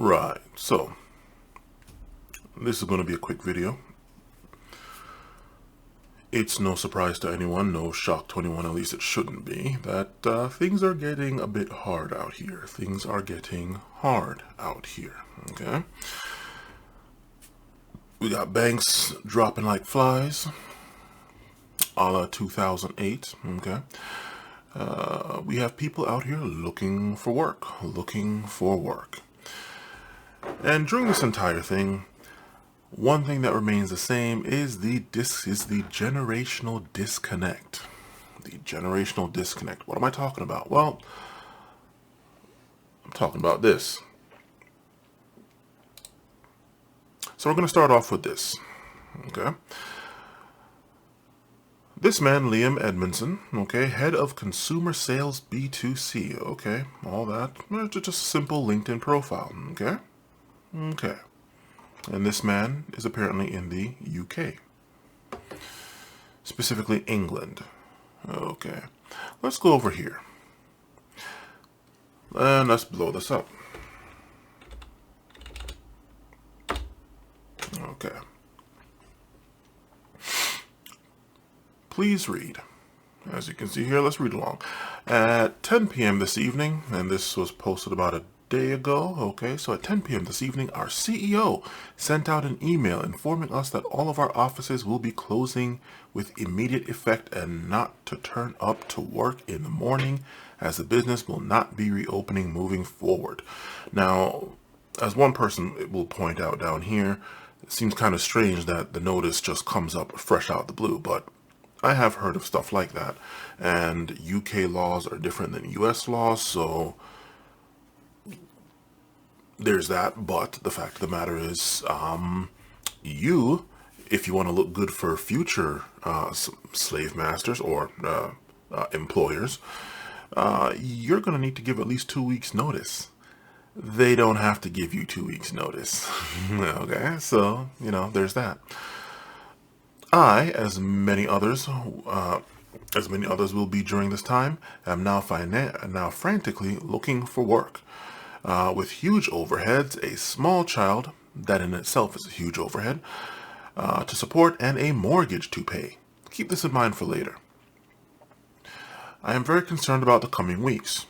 Right, so this is going to be a quick video. It's no surprise to anyone, no shock to anyone, at least it shouldn't be, that things are getting a bit hard out here. Things are getting hard out here, okay? We got banks dropping like flies, a la 2008, okay? We have people out here looking for work. And during this entire thing, one thing that remains the same is the generational disconnect. The generational disconnect. What am I talking about? Well, I'm talking about this. So we're going to start off with this. Okay. This man, Liam Edmondson, okay, head of consumer sales B2C, okay, all that, just a simple LinkedIn profile, okay, okay. And this man is apparently in the UK, specifically England. Okay, let's go over here and let's blow this up. Okay. Please read. As you can see here, let's read along. At 10 p.m. this evening, and this was posted about a day ago, okay, so at 10 p.m. this evening, our CEO sent out an email informing us that all of our offices will be closing with immediate effect and not to turn up to work in the morning, as the business will not be reopening moving forward. Now, as one person will point out down here, it seems kind of strange that the notice just comes up fresh out the blue, but I have heard of stuff like that, and UK laws are different than US laws, so there's that. But the fact of the matter is, if you want to look good for future slave masters or employers, you're going to need to give at least 2 weeks notice. They don't have to give you 2 weeks notice. Okay, so, there's that. I, as many others will be during this time, am now frantically looking for work. With huge overheads, a small child, that in itself is a huge overhead, to support, and a mortgage to pay. Keep this in mind for later. I am very concerned about the coming weeks,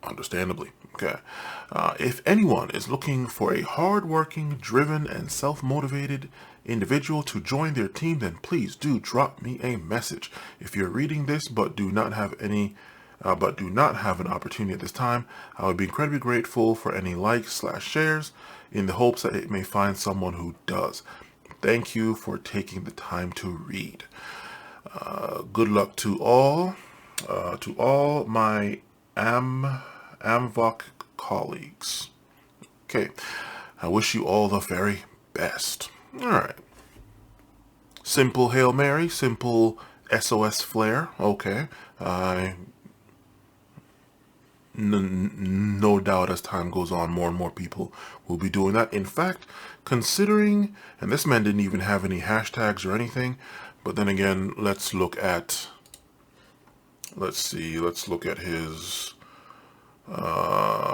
understandably. Okay. If anyone is looking for a hard-working, driven, and self-motivated individual to join their team, then please do drop me a message. If you're reading this but do not have an opportunity at this time, I would be incredibly grateful for any likes/shares in the hopes that it may find someone who does. Thank you for taking the time to read. Good luck to all my Ex-Amvoc colleagues. Okay, I wish you all the very best. All right. Simple Hail Mary, simple SOS flare. Okay. No doubt as time goes on, more and more people will be doing that. In fact, considering, and this man didn't even have any hashtags or anything, but then again, let's look at his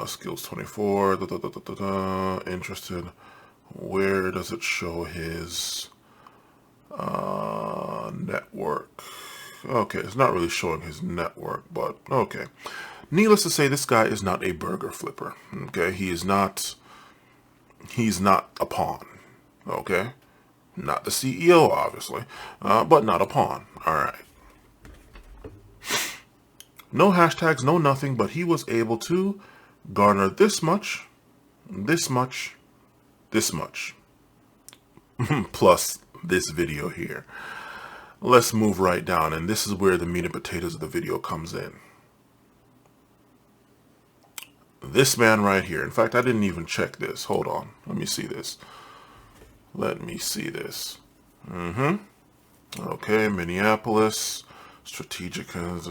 skills 24, interested. Where does it show his network? Okay, it's not really showing his network, but okay. Needless to say, this guy is not a burger flipper. Okay, he's not a pawn. Okay, not the CEO, obviously, but not a pawn. All right. No hashtags, no nothing, but he was able to garner this much, plus this video here. Let's move right down, and this is where the meat and potatoes of the video comes in. This man right here. In fact, I didn't even check this. Hold on. Let me see this. Okay, Minneapolis. Strategic. Okay.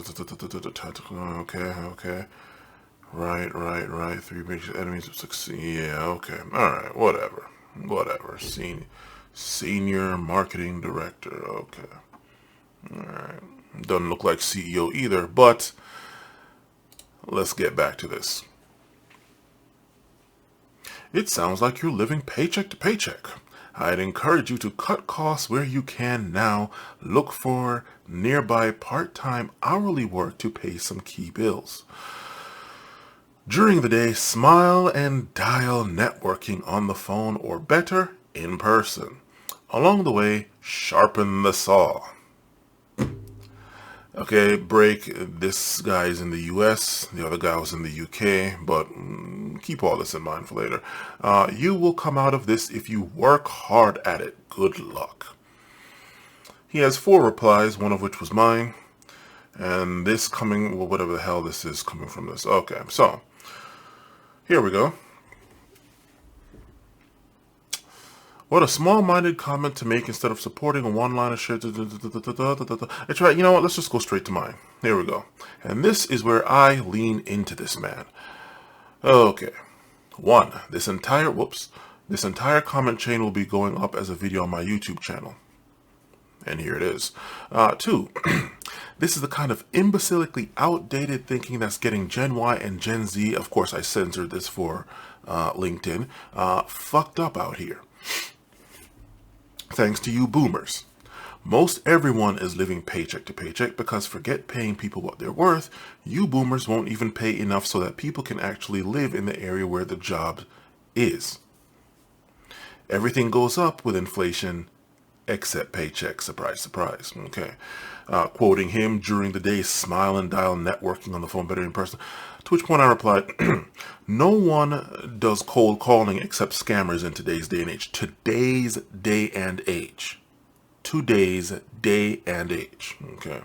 Right. 3 major enemies of succeed. Yeah, okay. Alright, whatever. Senior marketing director. Okay. Alright. Doesn't look like CEO either, but let's get back to this. It sounds like you're living paycheck to paycheck. I'd encourage you to cut costs where you can now. Look for nearby part-time hourly work to pay some key bills. During the day, smile and dial networking on the phone or better, in person. Along the way, sharpen the saw. Okay, break. This guy is in the US, the other guy was in the UK, but keep all this in mind for later. You will come out of this if you work hard at it. Good luck. He has 4 replies, one of which was mine. And this coming, well, whatever the hell this is coming from this. Okay, so here we go. What a small-minded comment to make instead of supporting a one-liner shit. It's right. You know what? Let's just go straight to mine. Here we go. And this is where I lean into this man. Okay. 1. This entire comment chain will be going up as a video on my YouTube channel. And here it is. 2. This is the kind of imbecilically outdated thinking that's getting Gen Y and Gen Z, of course I censored this for LinkedIn, fucked up out here. Thanks to you boomers. Most everyone is living paycheck to paycheck because forget paying people what they're worth, you boomers won't even pay enough so that people can actually live in the area where the job is. Everything goes up with inflation except paycheck. Surprise, surprise. Okay. Quoting him during the day, smile and dial networking on the phone better in person. To which point I replied, no one does cold calling except scammers in today's day and age. Today's day and age. Today's day and age. Okay.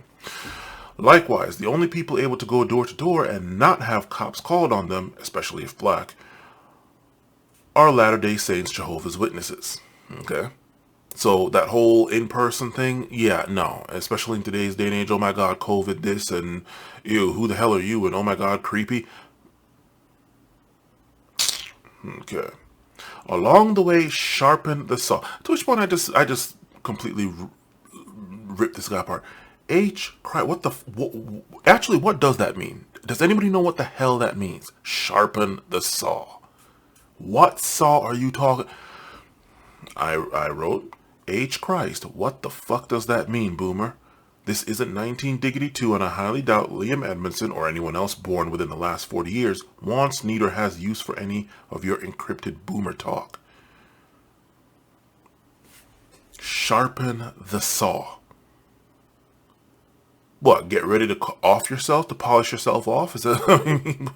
Likewise, the only people able to go door to door and not have cops called on them, especially if black, are Latter-day Saints Jehovah's Witnesses. Okay. So that whole in-person thing, yeah, no. Especially in today's day and age, oh my God, COVID this and ew, who the hell are you? And oh my God, creepy. Okay. Along the way, sharpen the saw. To which point I just completely ripped this guy apart. What the, actually, what does that mean? Does anybody know what the hell that means? Sharpen the saw. What saw are you talking? I wrote, H. Christ, what the fuck does that mean, boomer? This isn't 19-2, and I highly doubt Liam Edmondson or anyone else born within the last 40 years wants, need, or has use for any of your encrypted boomer talk. Sharpen the saw. What, get ready to off yourself, to polish yourself off? Is that,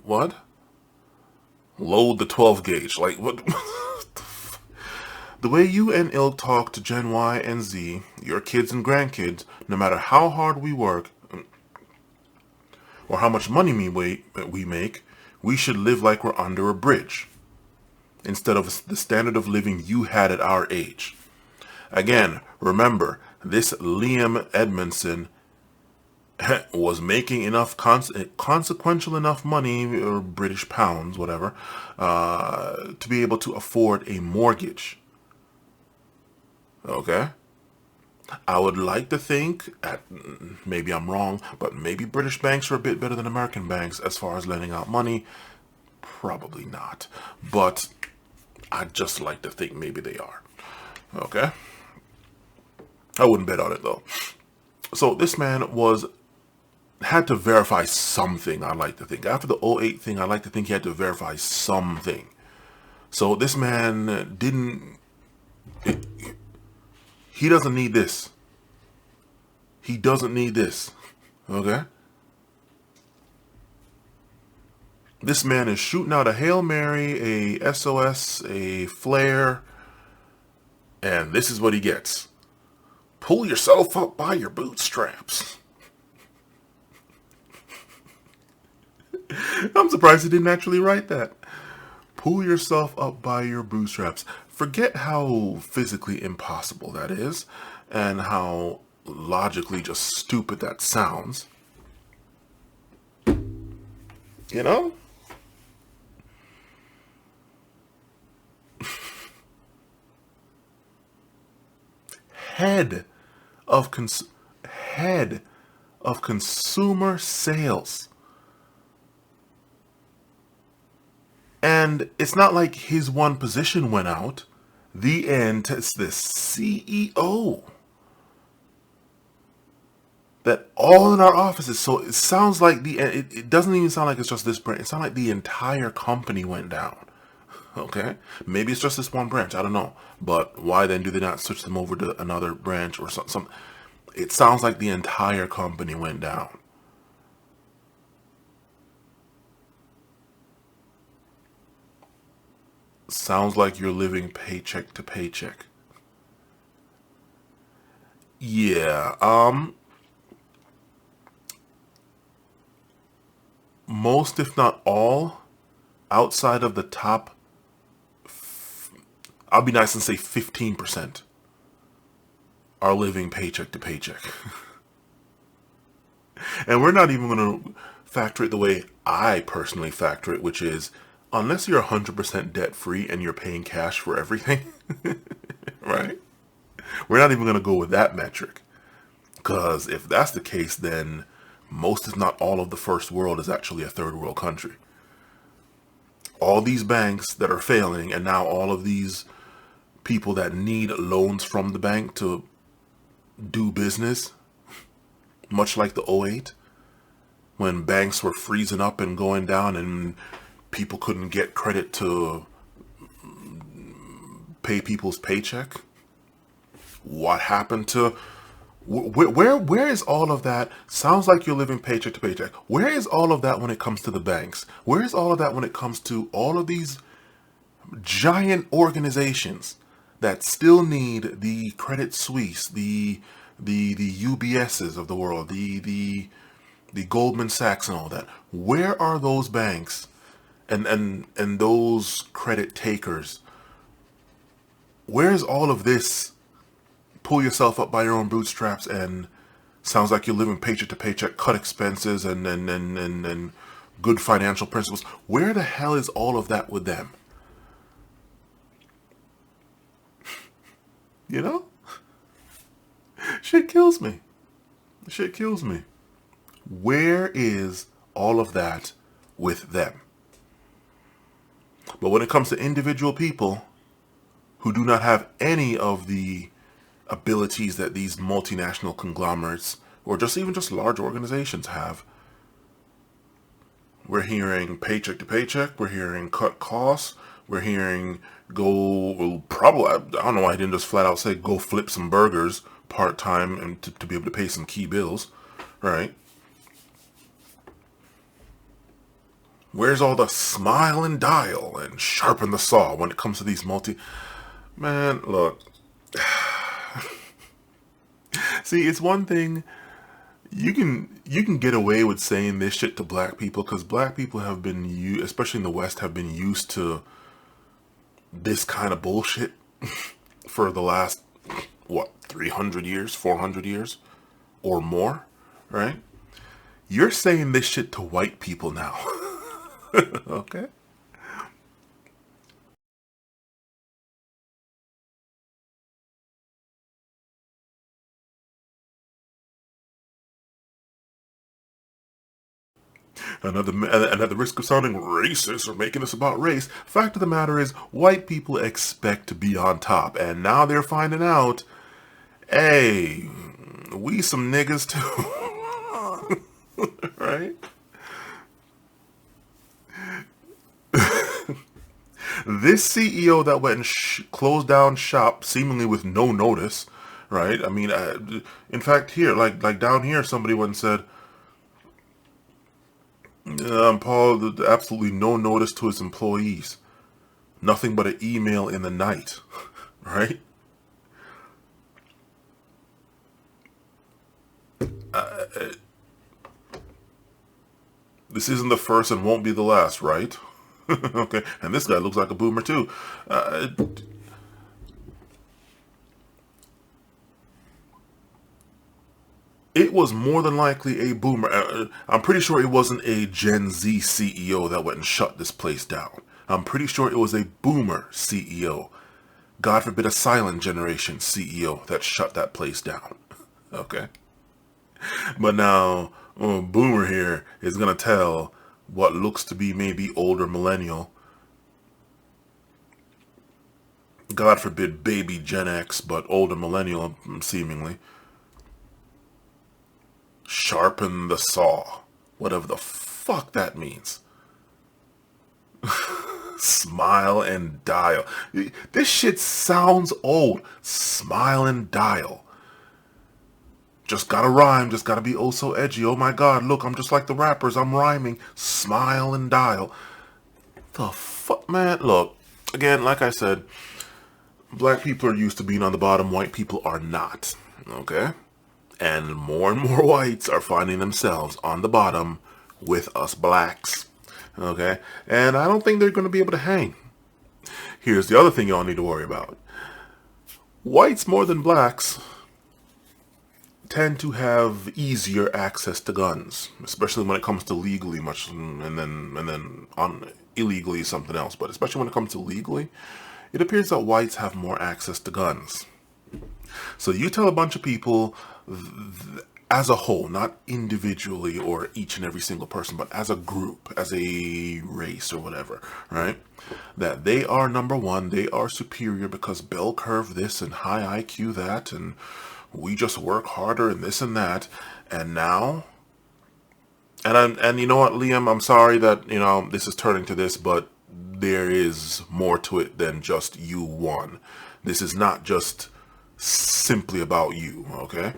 what? Load the 12 gauge, like, what? The way you and ilk talk to Gen Y and Z, your kids and grandkids, no matter how hard we work or how much money we make, we should live like we're under a bridge instead of the standard of living you had at our age. Again, remember, this Liam Edmondson was making enough consequential enough money, or British pounds, whatever, to be able to afford a mortgage. Okay? I would like to think, maybe I'm wrong, but maybe British banks are a bit better than American banks as far as lending out money. Probably not. But I'd just like to think maybe they are. Okay? I wouldn't bet on it, though. So this man had to verify something, I like to think. After the 08 thing, I like to think he had to verify something. So this man he doesn't need this. He doesn't need this. Okay? This man is shooting out a Hail Mary, a SOS, a flare, and this is what he gets. Pull yourself up by your bootstraps. I'm surprised he didn't actually write that. Pull yourself up by your bootstraps. Forget how physically impossible that is and how logically just stupid that sounds. You know? Head of consumer sales. And it's not like his one position went out. It's the CEO that all in our offices. So it sounds like it doesn't even sound like it's just this branch. It sounds like the entire company went down. Okay, maybe it's just this one branch. I don't know. But why then do they not switch them over to another branch or some? It sounds like the entire company went down. Sounds like you're living paycheck to paycheck. Yeah. Most, if not all, outside of the top, I'll be nice and say 15% are living paycheck to paycheck. And we're not even going to factor it the way I personally factor it, which is unless you're 100% debt free and you're paying cash for everything, right? We're not even going to go with that metric. Because if that's the case, then most, if not all, of the first world is actually a third world country. All these banks that are failing, and now all of these people that need loans from the bank to do business, much like the '08, when banks were freezing up and going down and people couldn't get credit to pay people's paycheck. What happened to where is all of that? Sounds like you're living paycheck to paycheck. Where is all of that when it comes to the banks? Where is all of that when it comes to all of these giant organizations that still need the Credit Suisse, the UBSs of the world, the Goldman Sachs and all that? Where are those banks and those credit takers? Where's all of this? Pull yourself up by your own bootstraps and sounds like you're living paycheck to paycheck, cut expenses and good financial principles. Where the hell is all of that with them? You know? Shit kills me. Shit kills me. Where is all of that with them? But when it comes to individual people who do not have any of the abilities that these multinational conglomerates or just even just large organizations have, we're hearing paycheck to paycheck, we're hearing cut costs, we're hearing probably, I don't know why I didn't just flat out say go flip some burgers part-time and to be able to pay some key bills, right? Where's all the smile and dial and sharpen the saw when it comes to these Man, look. See, it's one thing you can get away with saying this shit to black people because black people have been especially in the West, have been used to this kind of bullshit for the last 300 years, 400 years or more, right? You're saying this shit to white people now. Okay? And at the risk of sounding racist or making this about race, fact of the matter is, white people expect to be on top, and now they're finding out, hey, we some niggas too, right? This CEO that went and closed down shop seemingly with no notice, right? I mean, in fact, here, like down here, somebody went and said, Paul, absolutely no notice to his employees. Nothing but an email in the night, right? This isn't the first and won't be the last, right? Okay, and this guy looks like a boomer too. It was more than likely a boomer. I'm pretty sure it wasn't a Gen Z CEO that went and shut this place down. I'm pretty sure it was a boomer CEO. God forbid a silent generation CEO that shut that place down. Okay? But now, boomer here is going to tell what looks to be maybe older millennial God forbid baby Gen X, but older millennial, seemingly. Sharpen the saw. Whatever the fuck that means. Smile and dial. This shit sounds old. Smile and dial. Just gotta rhyme, just gotta be oh so edgy. Oh my god, look, I'm just like the rappers, I'm rhyming. Smile and dial. The fuck, man? Look, again, like I said, black people are used to being on the bottom, white people are not. Okay? And more whites are finding themselves on the bottom with us blacks. Okay? And I don't think they're going to be able to hang. Here's the other thing y'all need to worry about. Whites more than blacks tend to have easier access to guns, especially when it comes to legally, much and then on illegally something else, but especially when it comes to legally, it appears that whites have more access to guns. So you tell a bunch of people as a whole, not individually or each and every single person, but as a group, as a race or whatever, right? That they are number one, they are superior because bell curve this and high IQ that, and we just work harder and this and that. And now, and you know what, Liam, I'm sorry that, this is turning to this, but there is more to it than just you won. This is not just simply about you, okay?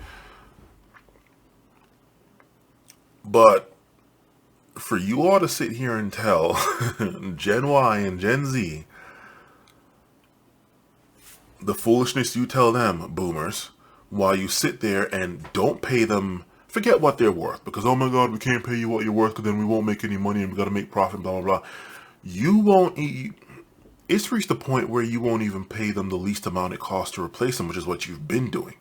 But for you all to sit here and tell Gen Y and Gen Z the foolishness you tell them, boomers, while you sit there and don't pay them, forget what they're worth, because, oh my god, we can't pay you what you're worth because then we won't make any money and we got to make profit, blah, blah, blah. You won't, it's reached the point where you won't even pay them the least amount it costs to replace them, which is what you've been doing.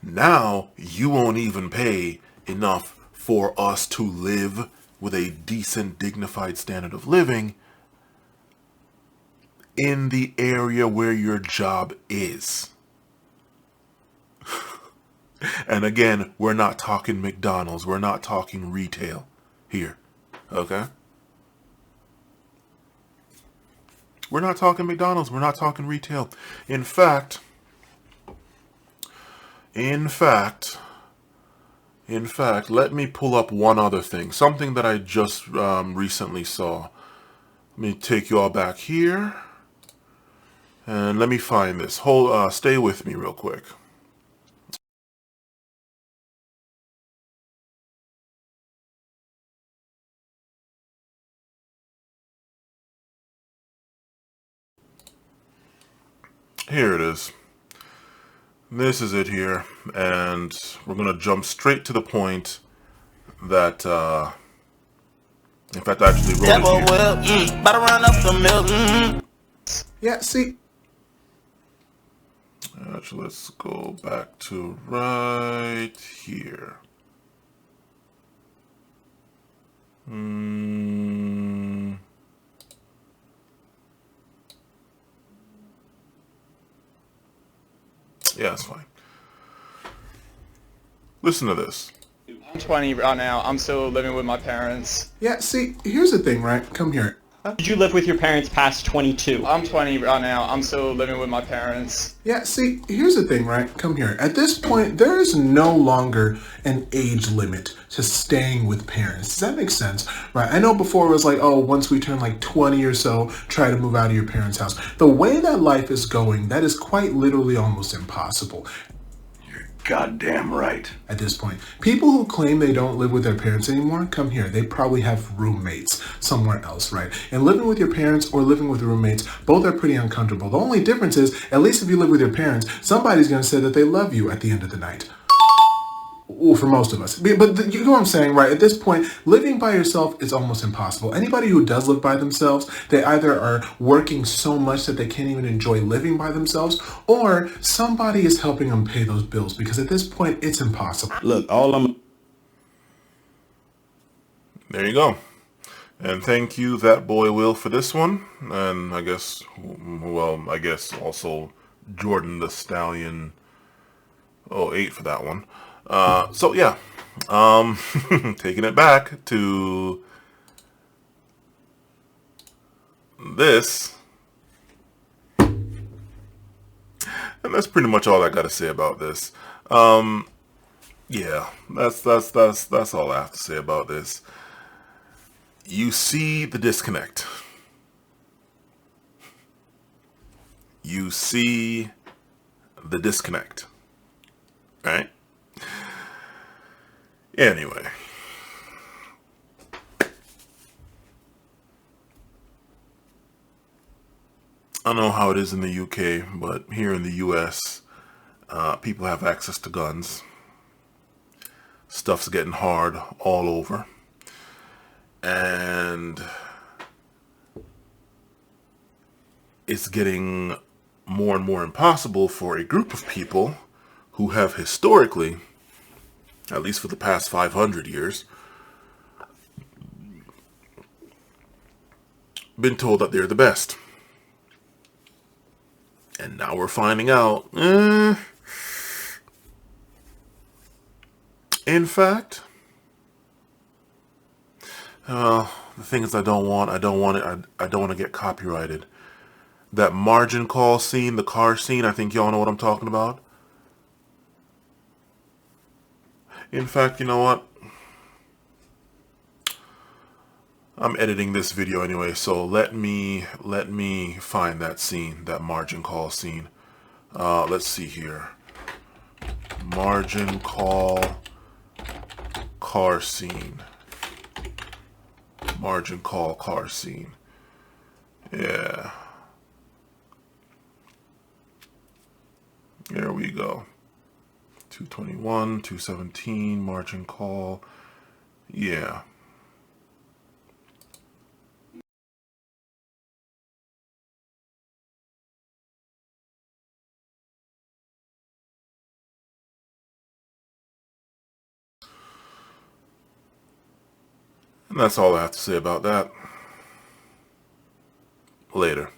Now, you won't even pay enough for us to live with a decent, dignified standard of living in the area where your job is. And again, we're not talking McDonald's. We're not talking retail here. Okay? We're not talking McDonald's. We're not talking retail. In fact, let me pull up one other thing. Something that I just recently saw. Let me take you all back here. And let me find this. Stay with me real quick. Here it is. This is it here. And we're going to jump straight to the point that, in fact, I actually wrote it here. Better run up the milk. Yeah, see. Actually, let's go back to right here. Yeah, it's fine. Listen to this. I'm 20 right now. I'm still living with my parents. Yeah, see, here's the thing, right? Come here. Did you live with your parents past 22? I'm 20 right now. I'm still living with my parents. Yeah, see, here's the thing, right? Come here. At this point, there is no longer an age limit to staying with parents. Does that make sense? Right? I know before it was like, oh, once we turn like 20 or so, try to move out of your parents' house. The way that life is going, that is quite literally almost impossible. Goddamn right. At this point, people who claim they don't live with their parents anymore, come here. They probably have roommates somewhere else, right? And living with your parents or living with roommates, both are pretty uncomfortable. The only difference is, at least if you live with your parents, somebody's going to say that they love you at the end of the night. Well, for most of us. But you know what I'm saying, right? At this point, living by yourself is almost impossible. Anybody who does live by themselves, they either are working so much that they can't even enjoy living by themselves, or somebody is helping them pay those bills, because at this point, it's impossible. Look, There you go. And thank you, that boy Will, for this one. And I guess also Jordan the Stallion 08 for that one. So yeah, taking it back to And that's pretty much all I got to say about this. Yeah, that's all I have to say about this. You see the disconnect. You see the disconnect. Right? Anyway. I don't know how it is in the UK, but here in the US, people have access to guns. Stuff's getting hard all over. And it's getting more and more impossible for a group of people who have historically, at least for the past 500 years, been told that they're the best. And now we're finding out, in fact, the thing is I don't want to get copyrighted. That margin call scene, the car scene, I think y'all know what I'm talking about. In fact, you know what? I'm editing this video anyway, so let me find that scene, that margin call scene. Let's see here. Margin call car scene. Margin call car scene. Yeah. There we go. 221, 217, margin call. Yeah. And that's all I have to say about that. Later.